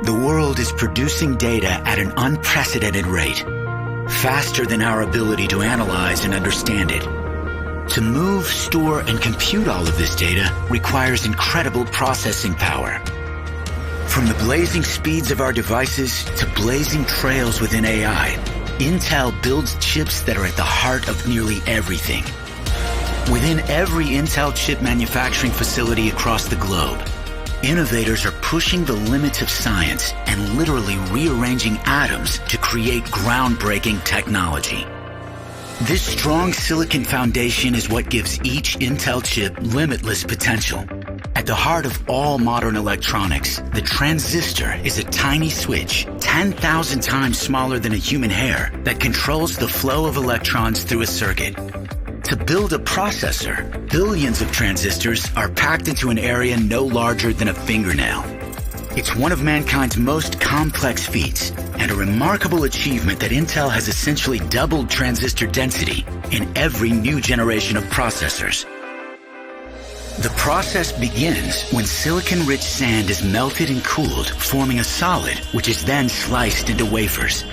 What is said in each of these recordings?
The world is producing data at an unprecedented rate, faster than our ability to analyze and understand it. To move, store, and compute all of this data requires incredible processing power. From the blazing speeds of our devices to blazing trails within AI, Intel builds chips that are at the heart of nearly everything. Within every Intel chip manufacturing facility across the globe, innovators are pushing the limits of science and literally rearranging atoms to create groundbreaking technology. This strong silicon foundation is what gives each Intel chip limitless potential. At the heart of all modern electronics, the transistor is a tiny switch, 10,000 times smaller than a human hair, that controls the flow of electrons through a circuit. To build a processor, billions of transistors are packed into an area no larger than a fingernail. It's one of mankind's most complex feats, and a remarkable achievement that Intel has essentially doubled transistor density in every new generation of processors. The process begins when silicon-rich sand is melted and cooled, forming a solid, which is then sliced into wafers.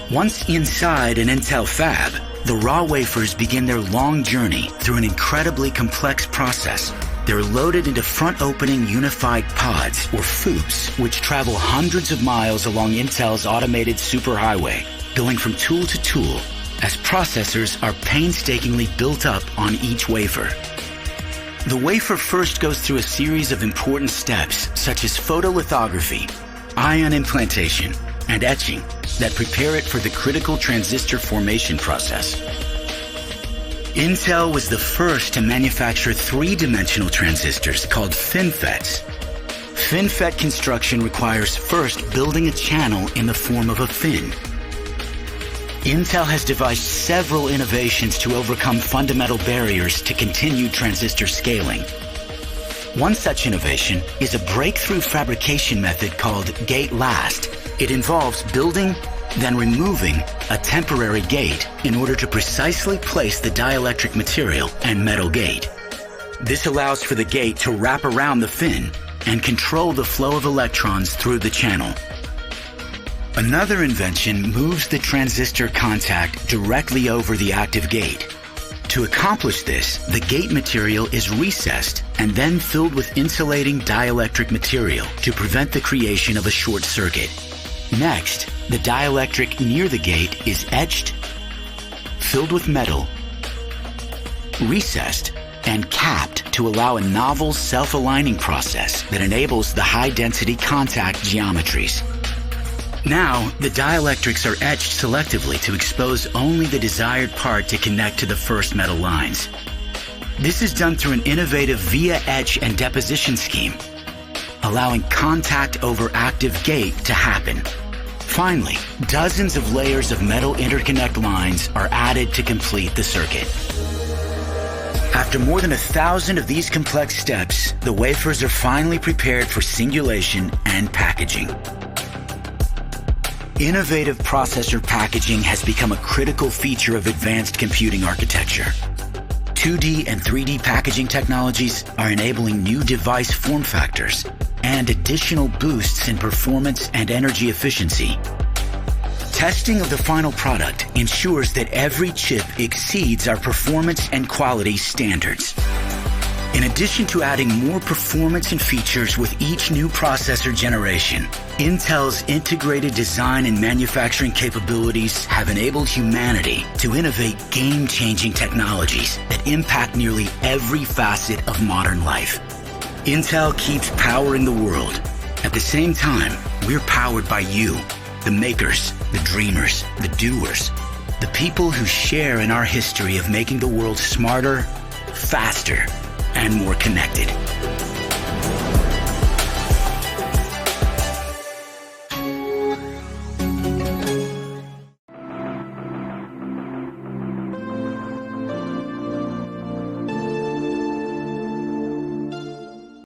Once inside an Intel fab, the raw wafers begin their long journey through an incredibly complex process. They're loaded into front-opening unified pods, or FOUPs, which travel hundreds of miles along Intel's automated superhighway, going from tool to tool, as processors are painstakingly built up on each wafer. The wafer first goes through a series of important steps, such as photolithography, ion implantation, and etching, that prepare it for the critical transistor formation process. Intel was the first to manufacture three-dimensional transistors called FinFETs. FinFET construction requires first building a channel in the form of a fin. Intel has devised several innovations to overcome fundamental barriers to continued transistor scaling. One such innovation is a breakthrough fabrication method called gate last. It involves building, then removing a temporary gate in order to precisely place the dielectric material and metal gate. This allows for the gate to wrap around the fin and control the flow of electrons through the channel. Another invention moves the transistor contact directly over the active gate. To accomplish this, the gate material is recessed and then filled with insulating dielectric material to prevent the creation of a short circuit. Next, the dielectric near the gate is etched, filled with metal, recessed, and capped to allow a novel self-aligning process that enables the high-density contact geometries. Now, the dielectrics are etched selectively to expose only the desired part to connect to the first metal lines. This is done through an innovative via etch and deposition scheme, allowing contact over active gate to happen. Finally, dozens of layers of metal interconnect lines are added to complete the circuit. After more than 1,000 of these complex steps, the wafers are finally prepared for singulation and packaging. Innovative processor packaging has become a critical feature of advanced computing architecture. 2D and 3D packaging technologies are enabling new device form factors and additional boosts in performance and energy efficiency. Testing of the final product ensures that every chip exceeds our performance and quality standards. In addition to adding more performance and features with each new processor generation, Intel's integrated design and manufacturing capabilities have enabled humanity to innovate game-changing technologies that impact nearly every facet of modern life. Intel keeps powering the world. At the same time, we're powered by you, the makers, the dreamers, the doers, the people who share in our history of making the world smarter, faster, and more connected.